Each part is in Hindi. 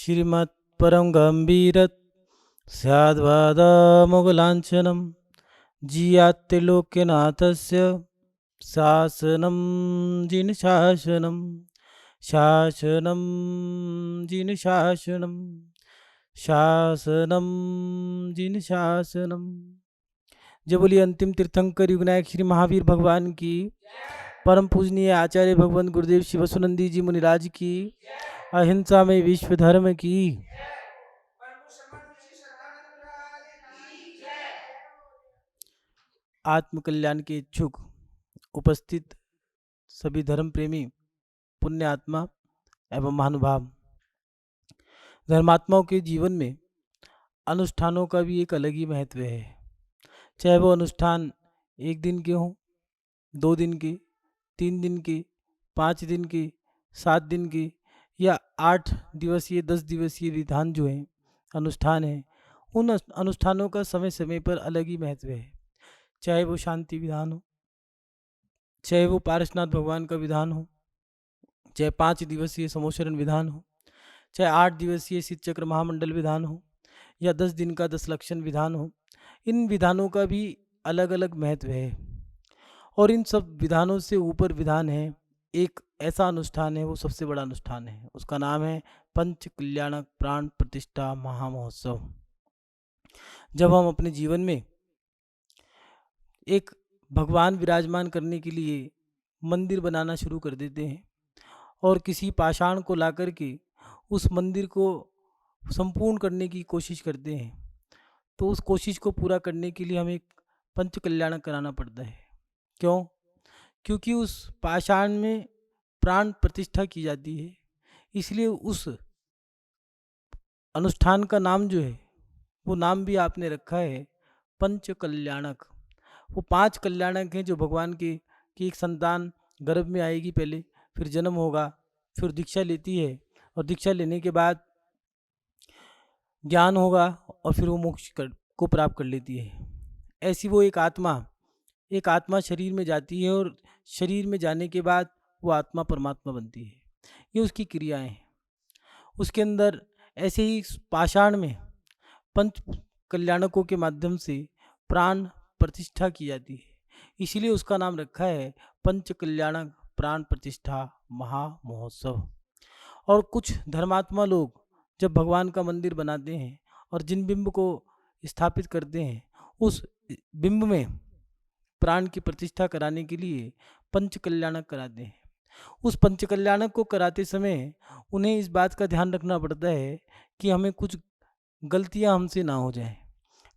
श्रीमत्परं गम्भीरत् स्याद्वादामोघलाञ्छनं जियात्रिलोक्यनाथस्य शासनं जिनशासनं शासनं जिनशासनं शासनं जिनशासनं। जय बोलिए अंतिम तीर्थंकर युगनायक श्री महावीर भगवान की, परम पूजनीय आचार्य भगवान गुरुदेव श्री वसुनंदी जी मुनिराज की, अहिंसा में विश्व धर्म की। आत्म कल्याण के इच्छुक उपस्थित सभी धर्म प्रेमी पुण्य आत्मा एवं महानुभाव, धर्मात्माओं के जीवन में अनुष्ठानों का भी एक अलग ही महत्व है। चाहे वो अनुष्ठान 1 दिन के हों, 2 दिन के, 3 दिन के, 5 दिन के, 7 दिन के या 8 दिवसीय 10 दिवसीय विधान जो हैं अनुष्ठान है, उन अनुष्ठानों का समय समय पर अलग ही महत्व है। चाहे वो शांति विधान हो, चाहे वो पारसनाथ भगवान का विधान हो, चाहे 5 दिवसीय समोशरण विधान हो, चाहे 8 दिवसीय शीत चक्र महामंडल विधान हो या 10 दिन का 10 लक्षण विधान हो, इन विधानों का भी अलग अलग महत्व है। और इन सब विधानों से ऊपर विधान है, एक ऐसा अनुष्ठान है, वो सबसे बड़ा अनुष्ठान है, उसका नाम है पंच कल्याणक प्राण प्रतिष्ठा महामहोत्सव। जब हम अपने जीवन में एक भगवान विराजमान करने के लिए मंदिर बनाना शुरू कर देते हैं और किसी पाषाण को ला कर के उस मंदिर को संपूर्ण करने की कोशिश करते हैं, तो उस कोशिश को पूरा करने के लिए हमें पंच कल्याणक कराना पड़ता है। क्यों? क्योंकि उस पाषाण में प्राण प्रतिष्ठा की जाती है, इसलिए उस अनुष्ठान का नाम जो है वो नाम भी आपने रखा है पंच कल्याणक। वो 5 कल्याणक हैं जो भगवान की एक संतान गर्भ में आएगी, पहले फिर जन्म होगा, फिर दीक्षा लेती है और दीक्षा लेने के बाद ज्ञान होगा और फिर वो मोक्ष को प्राप्त कर लेती है। ऐसी वो एक आत्मा शरीर में जाती है और शरीर में जाने के बाद वो आत्मा परमात्मा बनती है। ये उसकी क्रियाएं हैं। उसके अंदर ऐसे ही पाषाण में पंच कल्याणकों के माध्यम से प्राण प्रतिष्ठा की जाती है, इसीलिए उसका नाम रखा है पंच कल्याणक प्राण प्रतिष्ठा महामहोत्सव। और कुछ धर्मात्मा लोग जब भगवान का मंदिर बनाते हैं और जिन बिंब को स्थापित करते हैं, उस बिंब में प्राण की प्रतिष्ठा कराने के लिए पंच कल्याणक कराते हैं। उस पंच कल्याणक को कराते समय उन्हें इस बात का ध्यान रखना पड़ता है कि हमें कुछ गलतियां हमसे ना हो जाएं,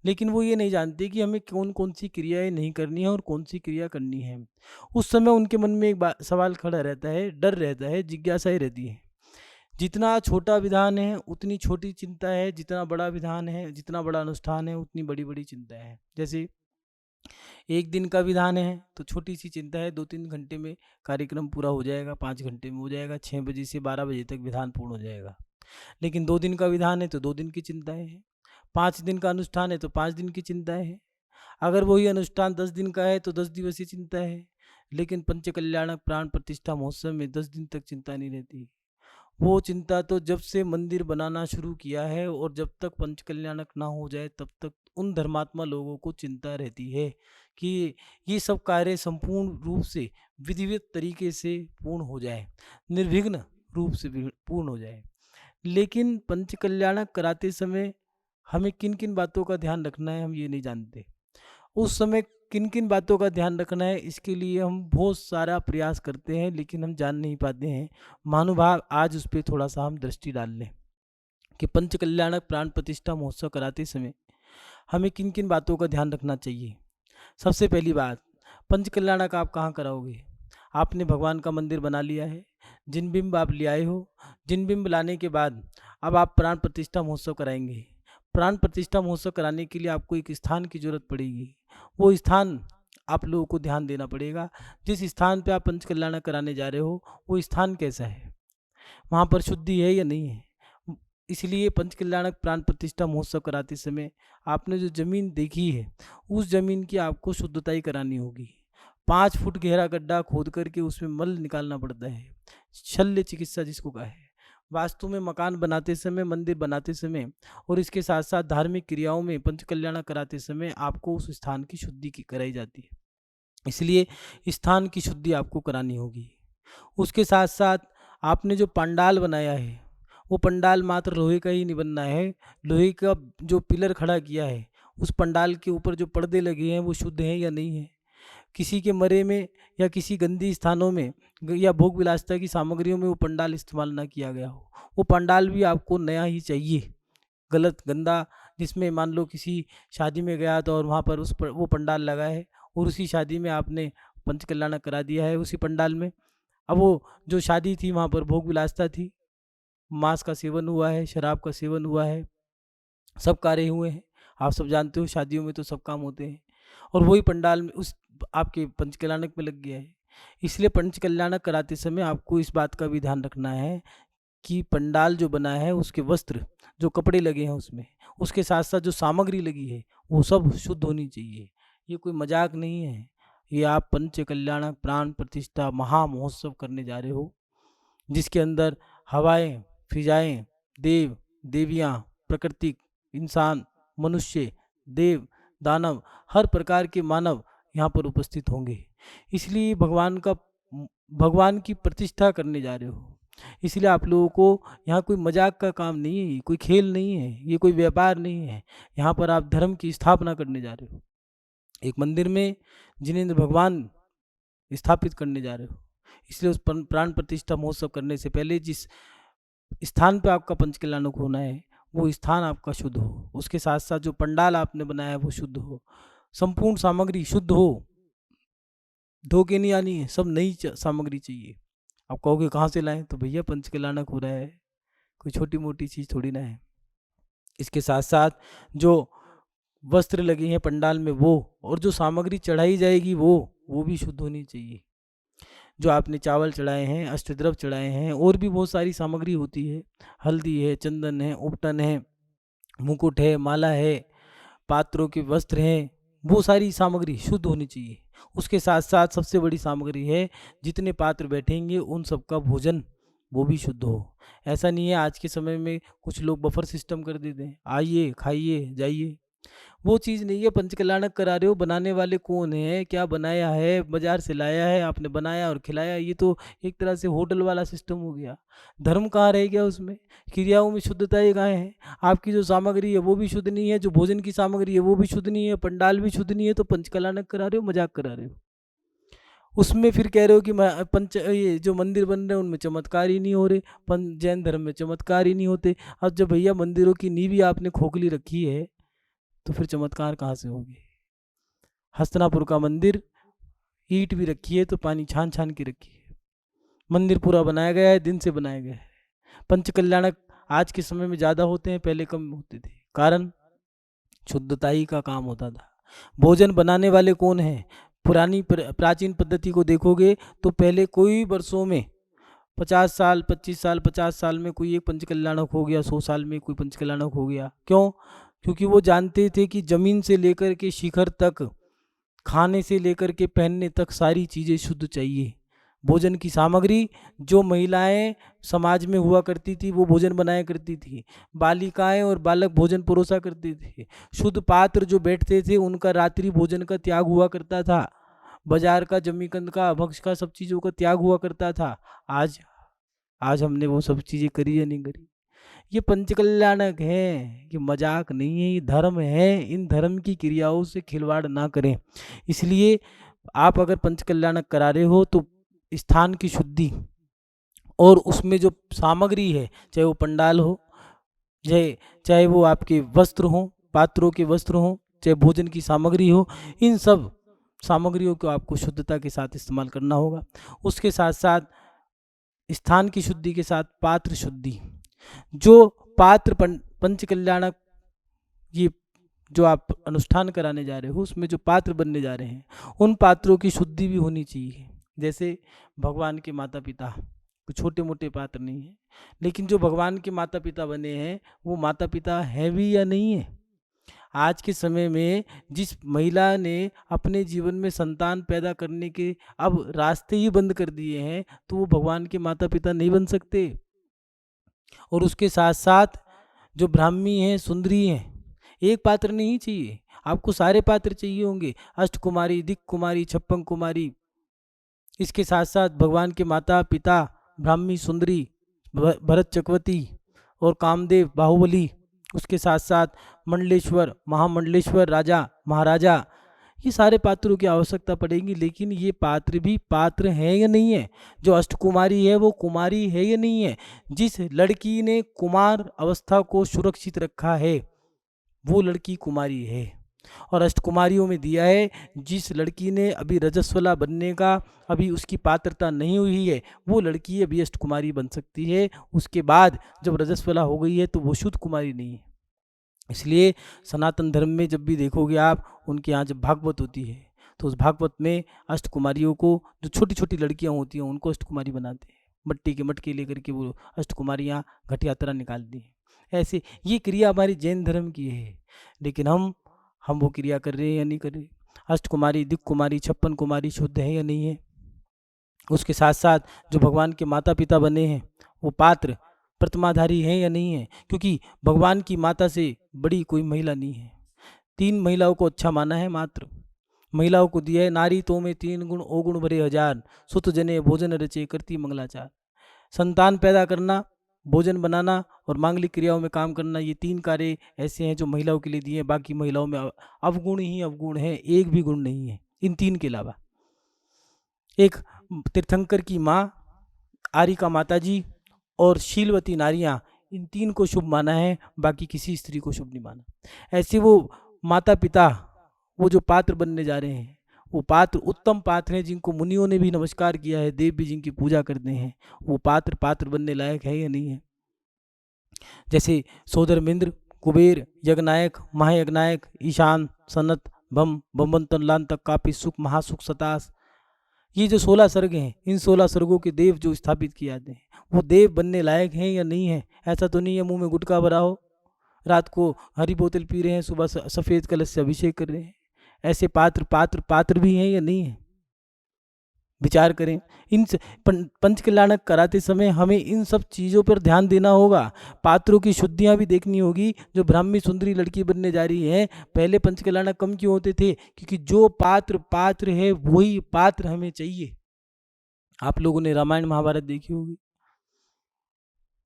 लेकिन वो ये नहीं जानते कि हमें कौन कौन सी क्रियाएं नहीं करनी है और कौन सी क्रिया करनी है। उस समय उनके मन में एक सवाल खड़ा रहता है, डर रहता है, जिज्ञासाएं रहती है। जितना छोटा विधान है उतनी छोटी चिंता है, जितना बड़ा विधान है, जितना बड़ा अनुष्ठान है, उतनी बड़ी बड़ी चिंता है। जैसे 1 दिन का विधान है तो छोटी सी चिंता है, 2-3 घंटे में कार्यक्रम पूरा हो जाएगा, 5 घंटे में हो जाएगा, 6 बजे से 12 बजे तक विधान पूर्ण हो जाएगा। लेकिन 2 दिन का विधान है तो 2 दिन की चिंताएं हैं, 5 दिन का अनुष्ठान है तो 5 दिन की चिंताएं हैं, अगर वही अनुष्ठान 10 दिन का है तो 10 दिवसीय चिंता है। लेकिन पंच कल्याणक प्राण प्रतिष्ठा महोत्सव में 10 दिन तक चिंता नहीं रहती। वो चिंता तो जब से मंदिर बनाना शुरू किया है और जब तक पंच कल्याणक ना हो जाए तब तक उन धर्मात्मा लोगों को चिंता रहती है कि ये सब कार्य संपूर्ण रूप से विधिवत तरीके से पूर्ण हो जाए, निर्विघ्न रूप से पूर्ण हो जाए। लेकिन पंच कल्याणक कराते समय हमें किन किन बातों का ध्यान रखना है हम ये नहीं जानते। उस समय किन किन बातों का ध्यान रखना है इसके लिए हम बहुत सारा प्रयास करते हैं, लेकिन हम जान नहीं पाते हैं। महानुभाव, आज उस पर थोड़ा सा हम दृष्टि डाल लें कि पंच कल्याणक प्राण प्रतिष्ठा महोत्सव कराते समय हमें किन किन बातों का ध्यान रखना चाहिए। सबसे पहली बात, पंच कल्याणक आप कहाँ कराओगे? आपने भगवान का मंदिर बना लिया है, जिन बिंब आप ले आए हो, जिन बिंब लाने के बाद अब आप प्राण प्रतिष्ठा महोत्सव कराएंगे। प्राण प्रतिष्ठा महोत्सव कराने के लिए आपको एक स्थान की जरूरत पड़ेगी। वो स्थान आप लोगों को ध्यान देना पड़ेगा। जिस स्थान पे आप पंच कल्याणक कराने जा रहे हो वो स्थान कैसा है, वहाँ पर शुद्धि है या नहीं है। इसलिए पंच कल्याणक प्राण प्रतिष्ठा महोत्सव कराते समय आपने जो जमीन देखी है उस जमीन की आपको शुद्धताई करानी होगी। 5 फुट गहरा गड्ढा खोद करके उसमें मल निकालना पड़ता है, शल्य चिकित्सा जिसको कहा है, वास्तु में मकान बनाते समय, मंदिर बनाते समय और इसके साथ साथ धार्मिक क्रियाओं में पंचकल्याण कराते समय आपको उस स्थान की शुद्धि की कराई जाती है। इसलिए स्थान की शुद्धि आपको करानी होगी। उसके साथ साथ आपने जो पंडाल बनाया है, वो पंडाल मात्र लोहे का ही नहीं बनना है। लोहे का जो पिलर खड़ा किया है, उस पंडाल के ऊपर जो पर्दे लगे हैं वो शुद्ध हैं या नहीं है। किसी के मरे में या किसी गंदी स्थानों में या भोग विलासिता की सामग्रियों में वो पंडाल इस्तेमाल ना किया गया हो। वो पंडाल भी आपको नया ही चाहिए। गलत गंदा, जिसमें मान लो किसी शादी में गया तो और वहाँ पर वो पंडाल लगा है और उसी शादी में आपने पंचकल्याण करा दिया है उसी पंडाल में। अब वो जो शादी थी वहाँ पर भोग विलासिता थी, मांस का सेवन हुआ है, शराब का सेवन हुआ है, सब कार्य हुए हैं। आप सब जानते हो शादियों में तो सब काम होते हैं, और वही पंडाल में उस आपके पंचकल्याणक में लग गया है। इसलिए पंचकल्याणक कराते समय आपको इस बात का भी ध्यान रखना है कि पंडाल जो बना है उसके वस्त्र, जो कपड़े लगे हैं उसमें, उसके साथ साथ जो सामग्री लगी है वो सब शुद्ध होनी चाहिए। ये कोई मजाक नहीं है। ये आप पंचकल्याणक प्राण प्रतिष्ठा महा महोत्सव करने जा रहे हो, जिसके अंदर हवाएं, फिजाएं, देव, देवियाँ, प्राकृतिक, इंसान, मनुष्य, देव, दानव, हर प्रकार के मानव यहाँ पर उपस्थित होंगे। इसलिए भगवान की प्रतिष्ठा करने जा रहे हो। इसलिए आप लोगों को यहाँ कोई मजाक का काम नहीं है, कोई खेल नहीं है, ये कोई व्यापार नहीं है। यहाँ पर आप धर्म की स्थापना करने जा रहे हो। एक मंदिर में जिनेंद्र भगवान स्थापित करने जा रहे हो। इसलिए उस प्राण प्रतिष्ठा महोत्सव करने से पहले जिस स्थान पे आपका पंचकल्याणक होना है वो स्थान आपका शुद्ध हो, उसके साथ साथ जो पंडाल आपने बनाया है वो शुद्ध हो, संपूर्ण सामग्री शुद्ध हो, धोखे नहीं आनी है, सब नई सामग्री चाहिए। आप कहोगे कहाँ से लाएं, तो भैया पंचकल्याणक हो रहा है, कोई छोटी मोटी चीज़ थोड़ी ना है। इसके साथ साथ जो वस्त्र लगे हैं पंडाल में वो, और जो सामग्री चढ़ाई जाएगी वो भी शुद्ध होनी चाहिए। जो आपने चावल चढ़ाए हैं, अष्टद्रव्य चढ़ाए हैं, और भी बहुत सारी सामग्री होती है, हल्दी है, चंदन है, उपटन है, मुकुट है, माला है, पात्रों के वस्त्र हैं, वो सारी सामग्री शुद्ध होनी चाहिए। उसके साथ साथ सबसे बड़ी सामग्री है, जितने पात्र बैठेंगे उन सबका भोजन वो भी शुद्ध हो। ऐसा नहीं है आज के समय में कुछ लोग बफर सिस्टम कर देते हैं, आइए खाइए जाइए, वो चीज़ नहीं है। पंचकल्याणक करा रहे हो, बनाने वाले कौन है, क्या बनाया है, बाजार से लाया है, आपने बनाया और खिलाया, ये तो एक तरह से होटल वाला सिस्टम हो गया। धर्म कहाँ रह गया उसमें, क्रियाओं में शुद्धता ये कहाँ है। आपकी जो सामग्री है वो भी शुद्ध नहीं है, जो भोजन की सामग्री है वो भी शुद्ध नहीं है, पंडाल भी शुद्ध नहीं है, तो पंचकल्याणक करा रहे हो, मजाक करा रहे हो। उसमें फिर कह रहे हो कि ये जो मंदिर बन रहे हैं उनमें चमत्कार ही नहीं हो रहे, जैन धर्म में चमत्कार ही नहीं होते। अब जब भैया मंदिरों की नींव ही आपने खोखली रखी है तो फिर चमत्कार कहाँ से होंगे। हस्तिनापुर का मंदिर, ईंट भी रखी है तो पानी छान छान के रखी है। मंदिर पूरा बनाया गया है, दिन से बनाया गया है। पंचकल्याणक आज के समय में ज़्यादा होते हैं, पहले कम होते थे, कारण शुद्धता ही का काम होता था। भोजन बनाने वाले कौन हैं, पुरानी प्राचीन पद्धति को देखोगे तो पहले कोई वर्षों में 50 साल 25 साल 50 साल में कोई एक पंचकल्याणक हो गया, 100 साल में कोई पंचकल्याणक हो गया। क्यों? क्योंकि वो जानते थे कि जमीन से लेकर के शिखर तक, खाने से लेकर के पहनने तक सारी चीज़ें शुद्ध चाहिए। भोजन की सामग्री, जो महिलाएं समाज में हुआ करती थी वो भोजन बनाया करती थी, बालिकाएं और बालक भोजन परोसा करते थे। शुद्ध पात्र जो बैठते थे उनका रात्रि भोजन का त्याग हुआ करता था, बाजार का, जमीकंद का, भक्ष का, सब चीज़ों का त्याग हुआ करता था। आज आज हमने वो सब चीज़ें करी या नहीं करी। ये पंचकल्याणक है, ये मजाक नहीं है, ये धर्म है। इन धर्म की क्रियाओं से खिलवाड़ ना करें। इसलिए आप अगर पंचकल्याणक करा रहे हो तो स्थान की शुद्धि और उसमें जो सामग्री है, चाहे वो पंडाल हो, चाहे वो आपके वस्त्र हो, पात्रों के वस्त्र हो, चाहे भोजन की सामग्री हो, इन सब सामग्रियों को आपको शुद्धता के साथ इस्तेमाल करना होगा। उसके साथ साथ स्थान की शुद्धि के साथ पात्र शुद्धि, जो पात्र पंचकल्याणक, ये जो आप अनुष्ठान कराने जा रहे हो उसमें जो पात्र बनने जा रहे हैं उन पात्रों की शुद्धि भी होनी चाहिए। जैसे भगवान के माता पिता, कुछ छोटे मोटे पात्र नहीं है, लेकिन जो भगवान के माता पिता बने हैं वो माता पिता हैं भी या नहीं है। आज के समय में जिस महिला ने अपने जीवन में संतान पैदा करने के अब रास्ते ही बंद कर दिए हैं तो वो भगवान के माता पिता नहीं बन सकते। और उसके साथ साथ जो ब्राह्मी हैं, सुंदरी हैं, एक पात्र नहीं चाहिए, आपको सारे पात्र चाहिए होंगे, अष्टकुमारी, दिक् कुमारी, छप्पन कुमारी। इसके साथ साथ भगवान के माता पिता, ब्राह्मी, सुंदरी, भरत चक्रवर्ती और कामदेव, बाहुबली। उसके साथ साथ मंडलेश्वर, महामंडलेश्वर, राजा, महाराजा, ये सारे पात्रों की आवश्यकता पड़ेगी। लेकिन ये पात्र भी पात्र हैं या नहीं है? जो अष्टकुमारी है वो कुमारी है या नहीं है? जिस लड़की ने कुमार अवस्था को सुरक्षित रखा है वो लड़की कुमारी है। और अष्टकुमारियों में दिया है, जिस लड़की ने अभी रजस्वला बनने का अभी उसकी पात्रता नहीं हुई है वो लड़की अभी अष्टकुमारी बन सकती है। उसके बाद जब रजस्वला हो गई है तो वो शुद्ध कुमारी नहीं है। इसलिए सनातन धर्म में जब भी देखोगे आप, उनके यहाँ जब भागवत होती है तो उस भागवत में अष्टकुमारियों को, जो छोटी छोटी लड़कियाँ होती हैं उनको अष्टकुमारी बनाते हैं। मट्टी के मटके लेकर के वो अष्टकुमारियाँ घट यात्रा निकालती हैं। ऐसे ये क्रिया हमारी जैन धर्म की है, लेकिन हम वो क्रिया कर रहे हैं या नहीं कर रहे? अष्टकुमारी, दिक् कुमारी, छप्पन कुमारी शुद्ध है या नहीं है? उसके साथ साथ जो भगवान के माता पिता बने हैं वो पात्र प्रतिमाधारी हैं या नहीं है? क्योंकि भगवान की माता से बड़ी कोई महिला नहीं है। 3 महिलाओं को अच्छा माना है, मात्र महिलाओं को दिया है, नारी तो में 3 गुण अवगुण भरे हजार, सुत जने भोजन रचे करती मंगलाचार। संतान पैदा करना, भोजन बनाना और मांगलिक क्रियाओं में काम करना, ये 3 कार्य ऐसे हैं जो महिलाओं के लिए दिए हैं। बाकी महिलाओं में अवगुण ही अवगुण है, एक भी गुण नहीं है इन 3 के अलावा। एक तीर्थंकर की माँ, आरिका माता जी और शीलवती नारियां, इन 3 को शुभ माना है, बाकी किसी स्त्री को शुभ नहीं माना। ऐसे वो माता पिता, वो जो पात्र बनने जा रहे हैं वो पात्र उत्तम पात्र हैं, जिनको मुनियों ने भी नमस्कार किया है, देव भी जिनकी पूजा करते हैं। वो पात्र बनने लायक है या नहीं है? जैसे सोदरमिंद्र, कुबेर, यज्ञनायक, महायज्ञनायक, ईशान, सनत, भम, भमवंतन, लांतक, कापी, सुख, महासुख, सतास, ये जो 16 सर्ग हैं, इन 16 सर्गों के देव जो स्थापित किए जाते हैं वो देव बनने लायक हैं या नहीं है? ऐसा तो नहीं है मुंह में गुटखा भरा हो, रात को हरी बोतल पी रहे हैं, सुबह सफेद कलश से अभिषेक कर रहे हैं। ऐसे पात्र भी हैं या नहीं है? विचार करें। इन पंचकल्याणक कराते समय हमें इन सब चीज़ों पर ध्यान देना होगा। पात्रों की शुद्धियाँ भी देखनी होगी। जो ब्राह्मी सुंदरी लड़की बनने जा रही है, पहले पंचकल्याणक कम क्यों होते थे? क्योंकि जो पात्र है वही पात्र हमें चाहिए। आप लोगों ने रामायण महाभारत देखी होगी,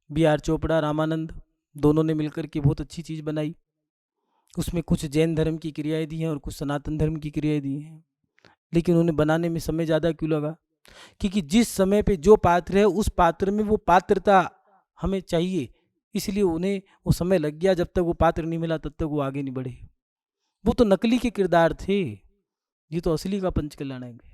B.R. चोपड़ा, रामानंद, दोनों ने मिलकर के बहुत अच्छी चीज़ बनाई। उसमें कुछ जैन धर्म की क्रियाएं दी हैं और कुछ सनातन धर्म की क्रियाएं दी हैं, लेकिन उन्हें बनाने में समय ज़्यादा क्यों लगा? क्योंकि जिस समय पे जो पात्र है उस पात्र में वो पात्रता हमें चाहिए, इसलिए उन्हें वो समय लग गया। जब तक वो पात्र नहीं मिला तब तक वो आगे नहीं बढ़े। वो तो नकली के किरदार थे, ये तो असली का पंचकल्याणक है।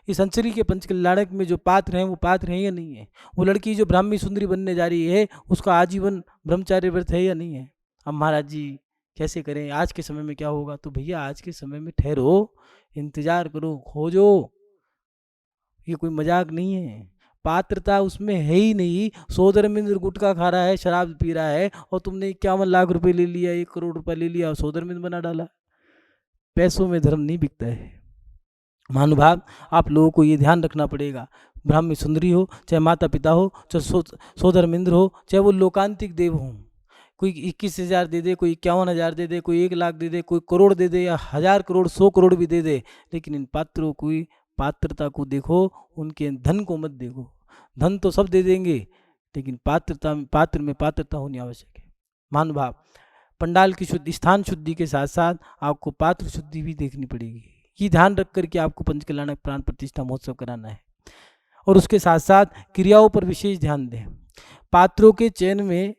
इस अंचली के पंचकल्याणक में जो पात्र हैं वो पात्र हैं या नहीं है? वो लड़की जो ब्राह्मी सुंदरी बनने जा रही है उसका आजीवन ब्रह्मचार्य व्रत है या नहीं है? अब महाराज जी कैसे करें, आज के समय में क्या होगा? तो भैया आज के समय में ठहरो, इंतजार करो, खोजो, ये कोई मजाक नहीं है। पात्रता उसमें है ही नहीं। सोदरमिंद्र गुटखा खा रहा है, शराब पी रहा है और तुमने 51 लाख रुपए ले लिया, 1 करोड़ रुपए ले लिया और सोदरमिंद्र बना डाला। पैसों में धर्म नहीं बिकता है महानुभाव। आप लोगों को ये ध्यान रखना पड़ेगा। ब्राह्मी सुंदरी हो, चाहे माता पिता हो, चाहे सोदरमिंद्र हो, चाहे वो लोकांतिक देव हों, कोई 21,000 दे दे, कोई 51,000 दे दे, कोई 1 लाख दे दे, कोई करोड़ दे दे या 1000 करोड़ 100 करोड़ भी दे दे, लेकिन इन पात्रों की पात्रता को देखो, उनके धन को मत देखो। धन तो सब दे देंगे, लेकिन पात्र में पात्रता होनी आवश्यक है। महानुभाव, पंडाल की शुद्धि, स्थान शुद्धि के साथ साथ आपको पात्र शुद्धि भी देखनी पड़ेगी। ये ध्यान रख करके आपको पंचकल्याणक प्राण प्रतिष्ठा महोत्सव कराना है। और उसके साथ साथ क्रियाओं पर विशेष ध्यान दें। पात्रों के चयन में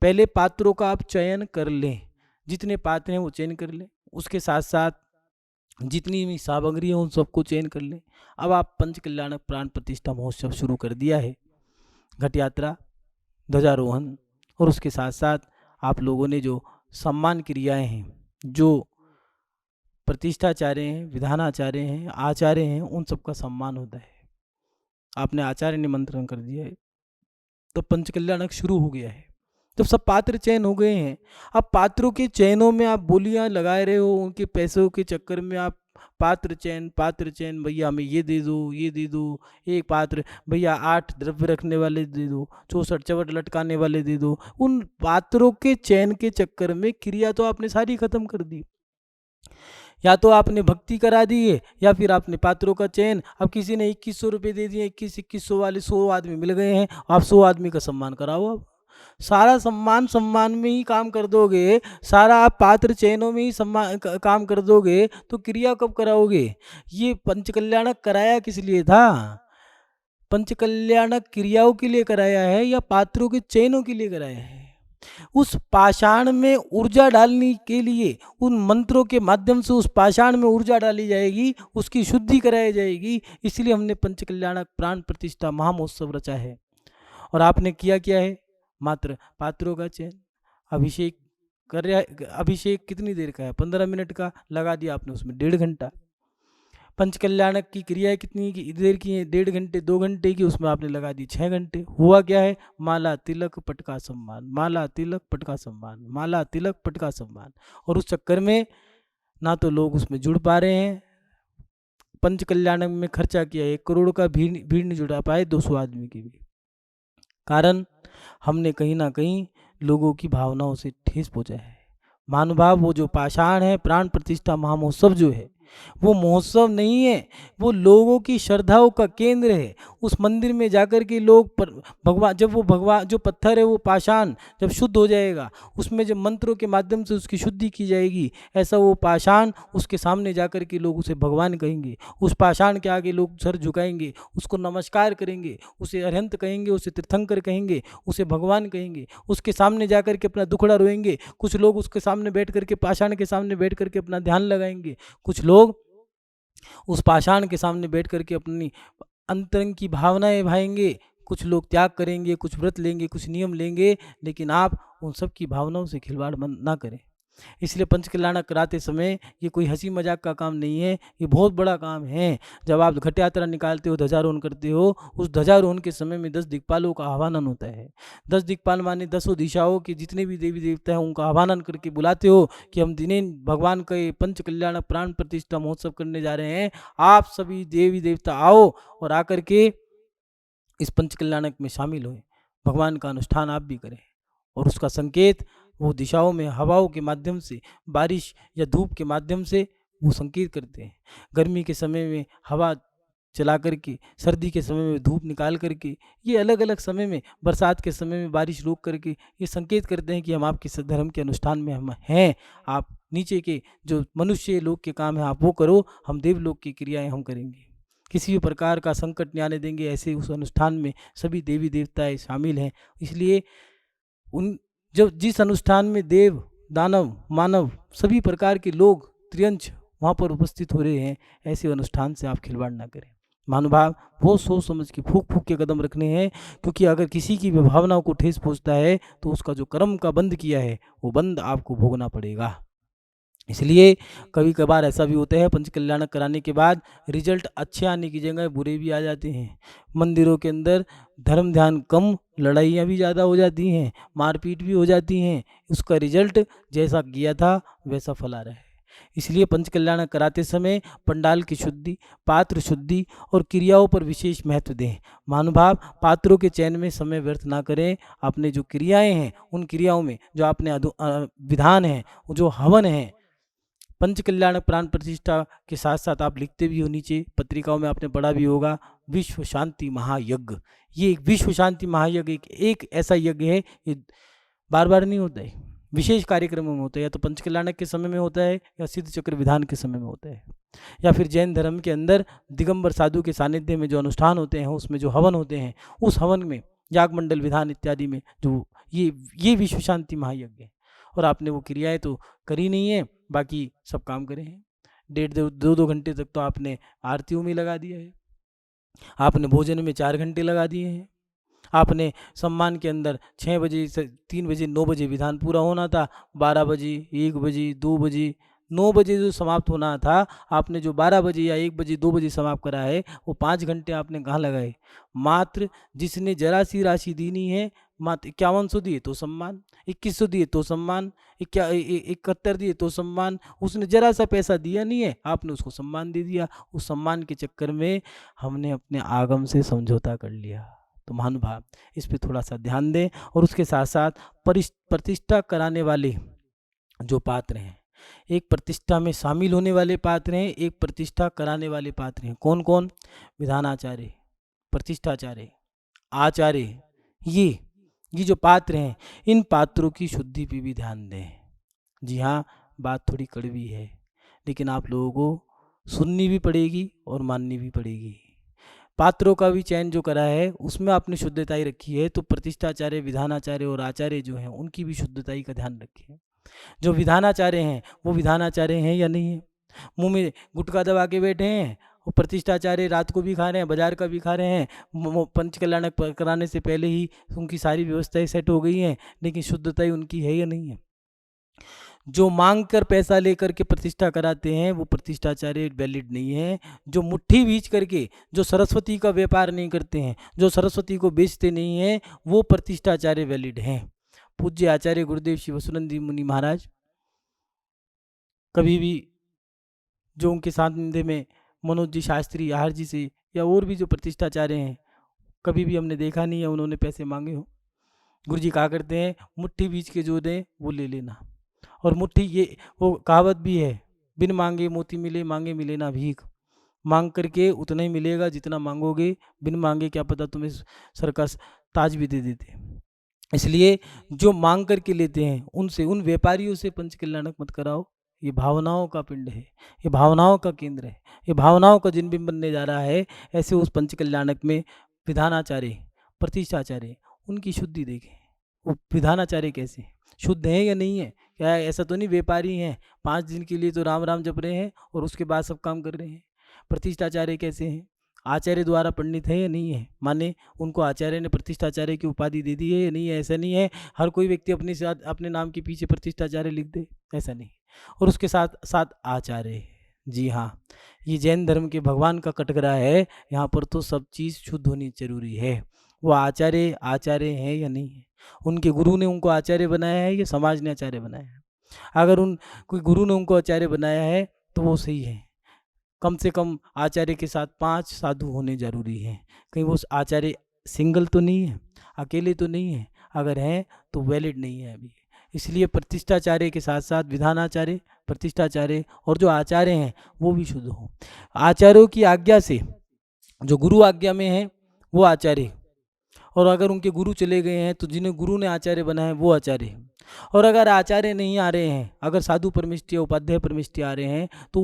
पहले पात्रों का आप चयन कर लें, जितने पात्र हैं वो चयन कर लें। उसके साथ साथ जितनी भी सामग्री है उन सबको चयन कर लें। अब आप पंचकल्याणक प्राण प्रतिष्ठा महोत्सव शुरू कर दिया है, घट यात्रा, ध्वजारोहण, और उसके साथ साथ आप लोगों ने जो सम्मान क्रियाएं हैं, जो प्रतिष्ठाचार्य हैं, विधानाचार्य हैं, आचार्य हैं, उन सबका सम्मान होता है। आपने आचार्य निमंत्रण कर दिया है, तो पंचकल्याणक शुरू हो गया है। जब सब पात्र चयन हो गए हैं, अब पात्रों के चयनों में आप बोलियां लगा रहे हो, उनके पैसों के चक्कर में आप पात्र चयन, भैया हमें ये दे दो, एक पात्र भैया 8 द्रव्य रखने वाले दे दो, 64 चवट लटकाने वाले दे दो। उन पात्रों के चयन के चक्कर में क्रिया तो आपने सारी खत्म कर दी। या तो आपने भक्ति करा दी है या फिर आपने पात्रों का चयन। अब किसी ने 2100 रुपये दे दिए, 2100 वाले 100 आदमी मिल गए हैं, आप 100 आदमी का सम्मान कराओ। अब सारा सम्मान में ही काम कर दोगे, सारा आप पात्र चयनों में ही काम कर दोगे, तो क्रिया कब कराओगे? ये पंचकल्याणक कराया किस लिए था? पंचकल्याणक क्रियाओं के लिए कराया है या पात्रों के चयनों के लिए कराया है? उस पाषाण में ऊर्जा डालने के लिए उन मंत्रों के माध्यम से उस पाषाण में ऊर्जा डाली जाएगी, उसकी शुद्धि कराई जाएगी। इसलिए हमने पंचकल्याणक प्राण प्रतिष्ठा महामहोत्सव रचा है। और आपने किया क्या है? मात्र पात्रों का चयन, अभिषेक कर रहा है। अभिषेक कितनी देर का है? 15 मिनट का, लगा दिया आपने उसमें 1.5 घंटा। पंचकल्याणक की क्रियाएं कितनी की देर की हैं? 1.5 घंटे 2 घंटे की, उसमें आपने लगा दी 6 घंटे। हुआ क्या है? माला तिलक पटका सम्मान, माला तिलक पटका सम्मान, माला तिलक पटका सम्मान। और उस चक्कर में ना तो लोग उसमें जुड़ पा रहे हैं। पंचकल्याणक में खर्चा किया 1 करोड़ का, भीड़ नहीं जुड़ा पाए 200 आदमी की भी। कारण हमने कहीं ना कहीं लोगों की भावनाओं से ठेस पहुंचा है। महानुभाव, वो जो पाषाण है, प्राण प्रतिष्ठा महामहोत्सव जो है, वो महोत्सव नहीं है, वो लोगों की श्रद्धाओं का केंद्र है। उस मंदिर में जाकर के लोग भगवान, जब वो भगवान जो पत्थर है वो पाषाण जब शुद्ध हो जाएगा, उसमें जब मंत्रों के माध्यम से उसकी शुद्धि की जाएगी, ऐसा वो पाषाण उसके सामने जाकर के लोग उसे भगवान कहेंगे। उस पाषाण के आगे लोग सर झुकाएंगे, उसको नमस्कार करेंगे, उसे अरहंत कहेंगे, उसे तीर्थंकर कहेंगे, उसे भगवान कहेंगे। उसके सामने जाकर के अपना दुखड़ा रोएंगे। कुछ लोग उसके सामने बैठ करके, पाषाण के सामने बैठ करके अपना ध्यान लगाएंगे। कुछ लोग उस पाषाण के सामने बैठ करके अपनी अंतरंग की भावनाएं भाएंगे। कुछ लोग त्याग करेंगे, कुछ व्रत लेंगे, कुछ नियम लेंगे, लेकिन आप उन सब की भावनाओं से खिलवाड़ ना करें। इसलिए पंचकल्याणक कराते समय ये कोई हंसी मजाक का काम नहीं है, ये बहुत बड़ा काम है। जब आप घट यात्रा निकालते हो, ध्वजारोहण करते हो, उस ध्वजारोहण के समय में 10 दिक्पालों का आह्वान होता है। 10 दिक्पाल माने 10 दिशाओं के जितने भी देवी देवता हैं उनका आह्वान करके बुलाते हो कि हम दिने भगवान का ये पंचकल्याणक प्राण प्रतिष्ठा महोत्सव करने जा रहे हैं, आप सभी देवी देवता आओ और आकर के इस पंचकल्याणक में शामिल हों, भगवान का अनुष्ठान आप भी करें। और उसका संकेत वो दिशाओं में हवाओं के माध्यम से, बारिश या धूप के माध्यम से वो संकेत करते हैं। गर्मी के समय में हवा चला करके, सर्दी के समय में धूप निकाल करके, ये अलग अलग समय में, बरसात के समय में बारिश रोक करके ये संकेत करते हैं कि हम आपके धर्म के अनुष्ठान में हम हैं। आप नीचे के जो मनुष्य लोग के काम है आप वो करो, हम देवलोक की क्रियाएं हम करेंगे। किसी भी प्रकार का संकट नहीं आने देंगे। ऐसे उस अनुष्ठान में सभी देवी देवताएं शामिल हैं। इसलिए उन जब जिस अनुष्ठान में देव, दानव, मानव सभी प्रकार के लोग त्रियंश वहाँ पर उपस्थित हो रहे हैं, ऐसे अनुष्ठान से आप खिलवाड़ ना करें। महानुभाव, बहुत सोच समझ के फूक फूक के कदम रखने हैं, क्योंकि अगर किसी की भी भावनाओं को ठेस पहुँचता है तो उसका जो कर्म का बंद किया है वो बंद आपको भोगना पड़ेगा। इसलिए कभी कभार ऐसा भी होता है, पंचकल्याणक कराने के बाद रिजल्ट अच्छे आने की जगह बुरे भी आ जाते हैं। मंदिरों के अंदर धर्म ध्यान कम, लड़ाइयाँ भी ज़्यादा हो जाती हैं, मारपीट भी हो जाती हैं। उसका रिजल्ट जैसा किया था वैसा फल आ रहा है। इसलिए पंचकल्याणक कराते समय पंडाल की शुद्धि, पात्र शुद्धि और क्रियाओं पर विशेष महत्व दें। महानुभाव, पात्रों के चयन में समय व्यर्थ ना करें। आपने जो क्रियाएं हैं उन क्रियाओं में जो आपने विधान है, जो हवन है, पंचकल्याणक प्राण प्रतिष्ठा के साथ साथ आप लिखते भी हो नीचे पत्रिकाओं में, आपने पढ़ा भी होगा, विश्व शांति महायज्ञ। ये एक विश्व शांति महायज्ञ एक ऐसा यज्ञ है, ये बार बार नहीं होता है, विशेष कार्यक्रमों में होता है। या तो पंचकल्याणक के समय में होता है या सिद्ध चक्र विधान के समय में होता है, या फिर जैन धर्म के अंदर दिगंबर साधु के सानिध्य में जो अनुष्ठान होते हैं, उसमें जो हवन होते हैं, उस हवन में यागमंडल विधान इत्यादि में जो ये विश्व शांति महायज्ञ है। और आपने वो क्रियाएं तो करी नहीं है, बाकी सब काम करे हैं। 1.5-2 घंटे तक तो आपने आरतियों में लगा दिया है, आपने भोजन में 4 घंटे लगा दिए हैं, आपने सम्मान के अंदर 6 बजे से 3 बजे 9 बजे विधान पूरा होना था, 12 बजे 1 बजे 2 बजे 9 बजे जो समाप्त होना था, आपने जो 12 बजे या 1 बजे 2 बजे समाप्त करा है, वो 5 घंटे आपने कहाँ लगाए। मात्र जिसने जरा सी राशि देनी है मात्र 5100 दिए तो सम्मान, 2100 दिए तो सम्मान, 71 दिए तो सम्मान। उसने जरा सा पैसा दिया नहीं है, आपने उसको सम्मान दे दिया। उस सम्मान के चक्कर में हमने अपने आगम से समझौता कर लिया। तो महानुभाव, इस पे थोड़ा सा ध्यान दें। और उसके साथ साथ प्रतिष्ठा कराने वाले जो पात्र हैं, एक प्रतिष्ठा में शामिल होने वाले पात्र हैं, एक प्रतिष्ठा कराने वाले पात्र हैं। कौन कौन? विधानाचार्य, प्रतिष्ठाचार्य, आचार्य। ये जो पात्र हैं, इन पात्रों की शुद्धि पे भी ध्यान दें। जी हाँ, बात थोड़ी कड़वी है, लेकिन आप लोगों को सुननी भी पड़ेगी और माननी भी पड़ेगी। पात्रों का भी चयन जो करा है उसमें आपने शुद्धताई रखी है, तो प्रतिष्ठाचार्य, विधानाचार्य और आचार्य जो हैं उनकी भी शुद्धताई का ध्यान रखिए। जो विधानाचार्य हैं वो विधानाचार्य हैं या नहीं है? मुंह में गुटखा दबा के बैठे हैं। वो प्रतिष्ठाचार्य रात को भी खा रहे हैं, बाजार का भी खा रहे हैं, पंच कल्याणक कराने से पहले ही उनकी सारी व्यवस्थाएं सेट हो गई हैं, लेकिन शुद्धताई उनकी है या नहीं है? जो मांग कर पैसा लेकर के प्रतिष्ठा कराते हैं वो प्रतिष्ठाचार्य वैलिड नहीं है। जो मुट्ठी बीच करके, जो सरस्वती का व्यापार नहीं करते हैं, जो सरस्वती को बेचते नहीं हैं, वो प्रतिष्ठाचार्य वैलिड हैं। पूज्य आचार्य गुरुदेव श्री वसुनंदी मुनि महाराज कभी भी, जो उनके सानिध्य में मनोज जी शास्त्री, आहार जी से या और भी जो प्रतिष्ठाचार्य हैं, कभी भी हमने देखा नहीं है उन्होंने पैसे मांगे हो। गुरु जी कहा करते हैं, मुट्ठी बीच के जो दें वो ले लेना। और मुट्ठी, ये वो कहावत भी है, बिन मांगे मोती मिले, मांगे मिले ना भीख। मांग करके उतना ही मिलेगा जितना मांगोगे, बिन मांगे क्या पता तुम्हें सर का ताज भी दे देते। इसलिए जो मांग करके लेते हैं उनसे, उन व्यापारियों से पंच कल्याणक मत कराओ। ये भावनाओं का पिंड है, ये भावनाओं का केंद्र है, ये भावनाओं का जिनबिंब बनने जा रहा है। ऐसे उस पंच कल्याणक में विधानाचार्य, प्रतिष्ठाचार्य, उनकी शुद्धि देखें। वो विधानाचार्य कैसे शुद्ध है या नहीं है? क्या ऐसा तो नहीं व्यापारी हैं, 5 दिन के लिए तो राम राम जप रहे हैं और उसके बाद सब काम कर रहे हैं? प्रतिष्ठाचार्य कैसे हैं? आचार्य द्वारा पंडित है या नहीं है? माने उनको आचार्य ने प्रतिष्ठाचार्य की उपाधि दे दी है या नहीं है? ऐसा नहीं है हर कोई व्यक्ति अपने साथ अपने नाम के पीछे प्रतिष्ठाचार्य लिख दे, ऐसा नहीं। और उसके साथ साथ आचार्य, जी हाँ, ये जैन धर्म के भगवान का कटघरा है। यहाँ पर तो सब चीज़ शुद्ध होनी जरूरी है। वो आचार्य आचार्य हैं या नहीं है? उनके गुरु ने उनको आचार्य बनाया है या समाज ने आचार्य बनाया है? अगर कोई गुरु ने उनको आचार्य बनाया है तो वो सही है। कम से कम आचार्य के साथ 5 साधु होने जरूरी हैं। कहीं वो आचार्य सिंगल तो नहीं है, अकेले तो नहीं है? अगर हैं तो वैलिड नहीं है अभी। इसलिए प्रतिष्ठाचार्य के साथ साथ विधानाचार्य, प्रतिष्ठाचार्य और जो आचार्य हैं वो भी शुद्ध हो। आचार्यों की आज्ञा से, जो गुरु आज्ञा में है वो आचार्य, और अगर उनके गुरु चले गए हैं तो जिन्हें गुरु ने आचार्य बनाया है वो आचार्य। और अगर आचार्य नहीं आ रहे हैं, अगर साधु परमिष्ठी या उपाध्याय परमिष्ठी आ रहे हैं तो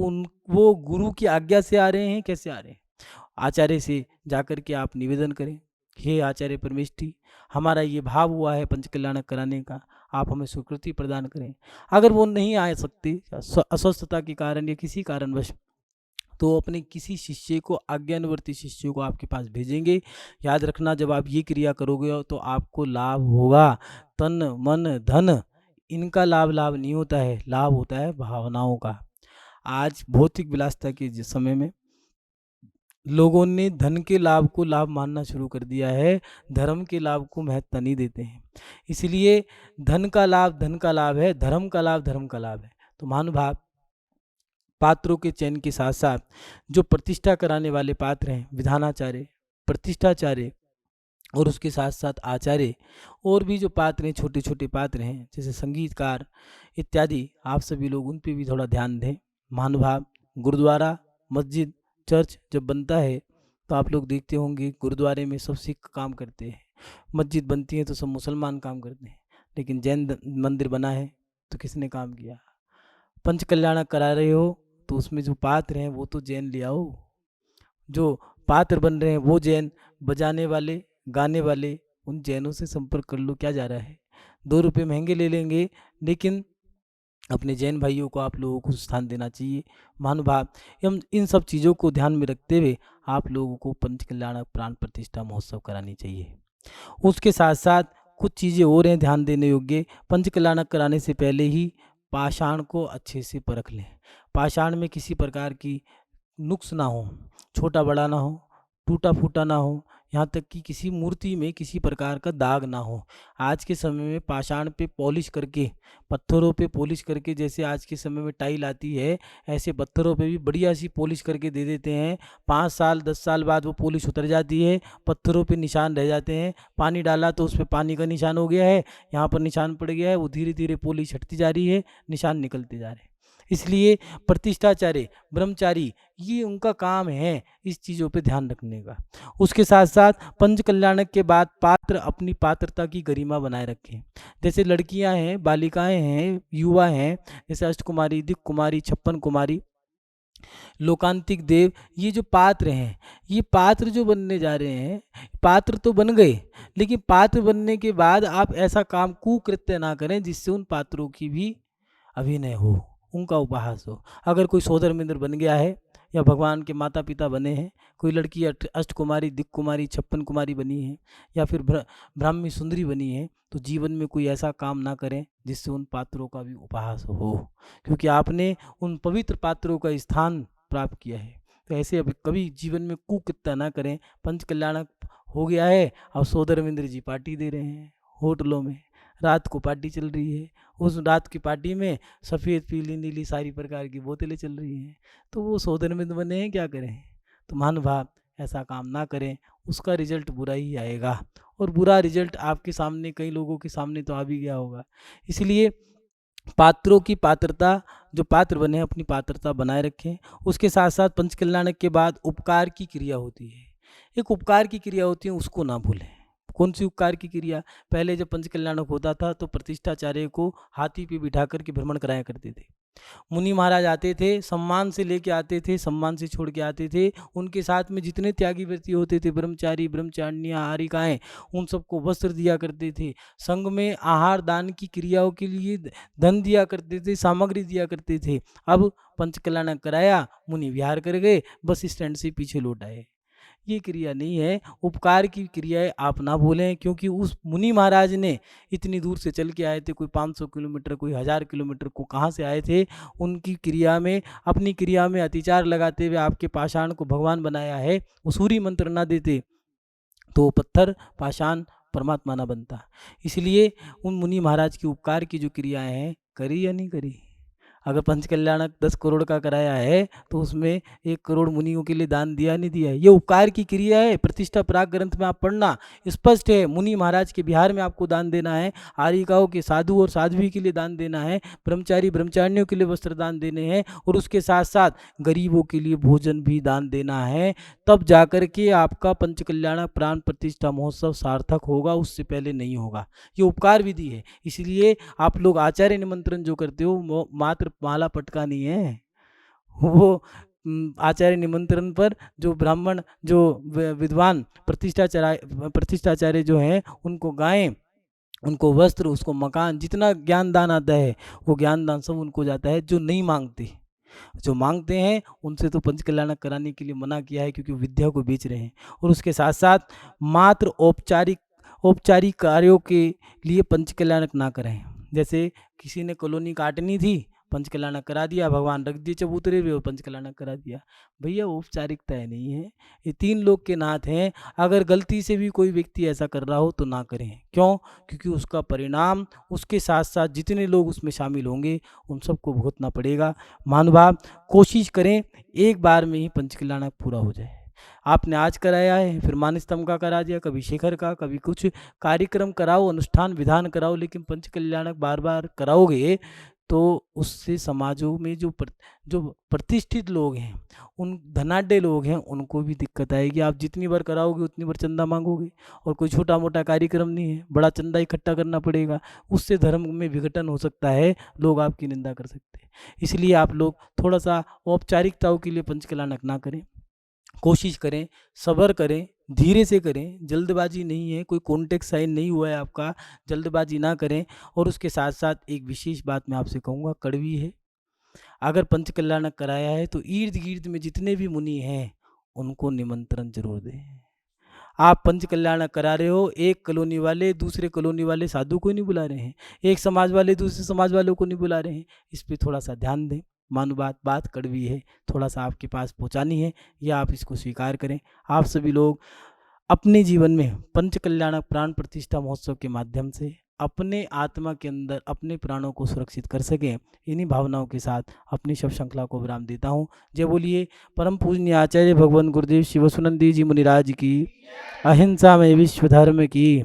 वो गुरु की आज्ञा से आ रहे हैं, कैसे आ रहे हैं? आचार्य से जाकर के आप निवेदन करें, हे आचार्य परमिष्ठी, हमारा ये भाव हुआ है पंच कल्याणक कराने का, आप हमें स्वीकृति प्रदान करें। अगर वो नहीं आ सकते अस्वस्थता के कारण या किसी कारणवश, तो अपने किसी शिष्य को, आज्ञानुवर्ती शिष्य को आपके पास भेजेंगे। याद रखना, जब आप ये क्रिया करोगे तो आपको लाभ होगा। तन मन धन इनका लाभ नहीं होता है, लाभ होता है भावनाओं का। आज भौतिक विलासिता के समय में लोगों ने धन के लाभ को लाभ मानना शुरू कर दिया है, धर्म के लाभ को महत्ता नहीं देते हैं। इसलिए धन का लाभ है, धर्म का लाभ धर्म का लाभ है। तो महानुभाव, पात्रों के चयन के साथ साथ जो प्रतिष्ठा कराने वाले पात्र हैं, विधानाचार्य, प्रतिष्ठाचार्य और उसके साथ साथ आचार्य, और भी जो पात्र हैं, छोटे छोटे पात्र हैं जैसे संगीतकार इत्यादि, आप सभी लोग उन पे भी थोड़ा ध्यान दें। महानुभाव, गुरुद्वारा, मस्जिद, चर्च जब बनता है तो आप लोग देखते होंगे गुरुद्वारे में सब सिख काम करते हैं, मस्जिद बनती है तो सब मुसलमान काम करते हैं, लेकिन जैन मंदिर बना है तो किसने काम किया? पंच कल्याणक करा रहे हो तो उसमें जो पात्र हैं वो तो जैन ले आओ। जो पात्र बन रहे हैं वो जैन, बजाने वाले, गाने वाले, उन जैनों से संपर्क कर लो। क्या जा रहा है? 2 रुपये महंगे ले लेंगे, लेकिन अपने जैन भाइयों को आप लोगों को स्थान देना चाहिए। महानुभाव, हम इन सब चीज़ों को ध्यान में रखते हुए आप लोगों को पंच कल्याणक प्राण प्रतिष्ठा महोत्सव करानी चाहिए। उसके साथ साथ कुछ चीज़ें और हैं ध्यान देने योग्य। पंच कल्याणक कराने से पहले ही पाषाण को अच्छे से परख लें। पाषाण में किसी प्रकार की नुक्स ना हो, छोटा बड़ा ना हो, टूटा फूटा ना हो, यहाँ तक कि किसी मूर्ति में किसी प्रकार का दाग ना हो। आज के समय में पाषाण पे पॉलिश करके, पत्थरों पे पॉलिश करके, जैसे आज के समय में टाइल आती है, ऐसे पत्थरों पे भी बढ़िया सी पॉलिश करके दे देते हैं। 5 साल 10 साल बाद वो पॉलिश उतर जाती है, पत्थरों पे निशान रह जाते हैं। पानी डाला तो उस पे पानी का निशान हो गया है, यहाँ पर निशान पड़ गया है, वो धीरे धीरे पॉलिश हटती जा रही है, निशान निकलते जा रहे हैं। इसलिए प्रतिष्ठाचार्य, ब्रह्मचारी, ये उनका काम है इस चीज़ों पे ध्यान रखने का। उसके साथ साथ पंच कल्याणक के बाद पात्र अपनी पात्रता की गरिमा बनाए रखें। जैसे लड़कियां हैं, बालिकाएं हैं, युवा हैं, जैसे अष्टकुमारी, दिक् कुमारी, 56 कुमारी, लोकांतिक देव, ये जो पात्र हैं, ये पात्र जो बनने जा रहे हैं, पात्र तो बन गए, लेकिन पात्र बनने के बाद आप ऐसा काम कुकृत्य ना करें जिससे उन पात्रों की भी अभिनय हो, उनका उपहास हो। अगर कोई सोदर मिंद्र बन गया है या भगवान के माता पिता बने हैं, कोई लड़की अष्टकुमारी, दिक् कुमारी, 56 कुमारी बनी है, या फिर ब्राह्मी सुंदरी बनी है, तो जीवन में कोई ऐसा काम ना करें जिससे उन पात्रों का भी उपहास हो, क्योंकि आपने उन पवित्र पात्रों का स्थान प्राप्त किया है। तो ऐसे अभी कभी जीवन में कुकृत्य ना करें। पंच कल्याणक हो गया है, अब सोदर मिंद्र जी पार्टी दे रहे हैं होटलों में, रात को पार्टी चल रही है, उस रात की पार्टी में सफ़ेद पीली नीली सारी प्रकार की बोतलें चल रही हैं, तो वो सोदर मिंद्र बने हैं, क्या करें। तो महानुभाव ऐसा काम ना करें, उसका रिजल्ट बुरा ही आएगा, और बुरा रिजल्ट आपके सामने, कई लोगों के सामने तो आ भी गया होगा। इसलिए पात्रों की पात्रता, जो पात्र बने अपनी पात्रता बनाए रखें। उसके साथ साथ पंच कल्याणक के बाद उपकार की क्रिया होती है, एक उपकार की क्रिया होती है, उसको ना भूलें। कौन सी उपकार की क्रिया? पहले जब पंच कल्याणक होता था तो प्रतिष्ठाचार्य को हाथी पे बिठा करके भ्रमण कराया करते थे। मुनि महाराज आते थे, सम्मान से लेके आते थे, सम्मान से छोड़ के आते थे। उनके साथ में जितने त्यागी व्यक्ति होते थे, ब्रह्मचारी, ब्रह्मचारिणियाँ, आरिकाएँ, उन सबको वस्त्र दिया करते थे। संघ में आहार दान की क्रियाओं के लिए धन दिया करते थे, सामग्री दिया करते थे। अब पंच कल्याणक कराया, मुनि विहार कर गए, बस स्टैंड से पीछे लौट आए। ये क्रिया नहीं है। उपकार की क्रियाएं आप ना भूलें, क्योंकि उस मुनि महाराज ने इतनी दूर से चल के आए थे, कोई 500 किलोमीटर, कोई 1000 किलोमीटर को कहाँ से आए थे। उनकी क्रिया में, अपनी क्रिया में अतिचार लगाते हुए आपके पाषाण को भगवान बनाया है। वो सूर्य मंत्र ना देते तो पत्थर पाषाण परमात्मा ना बनता। इसलिए उन मुनि महाराज की उपकार की जो क्रियाएं हैं, करी या नहीं करी। अगर पंच कल्याणक 10 करोड़ का कराया है तो उसमें 1 करोड़ मुनियों के लिए दान दिया नहीं दिया, ये उपकार की क्रिया है। प्रतिष्ठा प्राग ग्रंथ में आप पढ़ना, स्पष्ट है। मुनि महाराज के बिहार में आपको दान देना है, आरिकाओं के साधु और साध्वी के लिए दान देना है, ब्रह्मचारी ब्रह्मचारिणियों के लिए वस्त्र दान देने हैं, और उसके साथ साथ गरीबों के लिए भोजन भी दान देना है। तब जाकर के आपका पंच कल्याणक प्राण प्रतिष्ठा महोत्सव सार्थक होगा, उससे पहले नहीं होगा। ये उपकार विधि है। इसलिए आप लोग आचार्य निमंत्रण जो करते हो, मात्र माला पटकानी है। वो आचार्य निमंत्रण पर जो ब्राह्मण, जो विद्वान प्रतिष्ठाचार्य जो हैं, उनको गायें, उनको वस्त्र, उसको मकान, जितना ज्ञान दान आता है वो ज्ञान दान सब उनको जाता है। जो नहीं मांगते, जो मांगते हैं उनसे तो पंच कल्याणक कराने के लिए मना किया है, क्योंकि विद्या को बेच रहे हैं। और उसके साथ साथ मात्र औपचारिक कार्यों के लिए पंच कल्याणक ना करें। जैसे किसी ने कॉलोनी काटनी थी, पंच कल्याणक करा दिया, भगवान रख दिए चबूतरे हुए, पंच कल्याणक करा दिया। भैया औपचारिकता नहीं है, ये 3 लोग के नाथ हैं। अगर गलती से भी कोई व्यक्ति ऐसा कर रहा हो तो ना करें। क्यों? क्योंकि उसका परिणाम उसके साथ साथ जितने लोग उसमें शामिल होंगे उन सबको भुगतना पड़ेगा। महानुभाव, कोशिश करें एक बार में ही पंच कल्याणक पूरा हो जाए। आपने आज कराया है, फिर मानस्तंभ का करा दिया, कभी शेखर का, कभी कुछ कार्यक्रम कराओ, अनुष्ठान विधान कराओ, लेकिन पंच कल्याणक बार बार कराओगे तो उससे समाजों में जो प्रतिष्ठित लोग हैं, उन धनाढ़ लोग हैं, उनको भी दिक्कत आएगी। आप जितनी बार कराओगे उतनी बार चंदा मांगोगे, और कोई छोटा मोटा कार्यक्रम नहीं है, बड़ा चंदा इकट्ठा करना पड़ेगा। उससे धर्म में विघटन हो सकता है, लोग आपकी निंदा कर सकते हैं। इसलिए आप लोग थोड़ा सा औपचारिकताओं के लिए पंच कल्याणक ना करें, कोशिश करें, सब्र करें, धीरे से करें, जल्दबाजी नहीं है, कोई कॉन्टेक्ट साइन नहीं हुआ है आपका, जल्दबाजी ना करें। और उसके साथ साथ एक विशेष बात मैं आपसे कहूँगा, कड़वी है। अगर पंच कल्याणक कराया है तो इर्द गिर्द में जितने भी मुनि हैं उनको निमंत्रण जरूर दें। आप पंच कल्याणक करा रहे हो, एक कॉलोनी वाले दूसरे कॉलोनी वाले साधु को नहीं बुला रहे हैं, एक समाज वाले दूसरे समाज वालों को नहीं बुला रहे हैं, इस पर थोड़ा सा ध्यान दें। मानो बात कड़वी है, थोड़ा सा आपके पास पहुंचानी है, या आप इसको स्वीकार करें। आप सभी लोग अपने जीवन में पंच कल्याणक प्राण प्रतिष्ठा महोत्सव के माध्यम से अपने आत्मा के अंदर अपने प्राणों को सुरक्षित कर सकें, इन्हीं भावनाओं के साथ अपनी शव श्रृंखला को विराम देता हूँ। जय बोलिए परम पूजनीय आचार्य भगवान गुरुदेव शिवसुनंदी जी मुनिराज की, अहिंसा में विश्व धर्म की।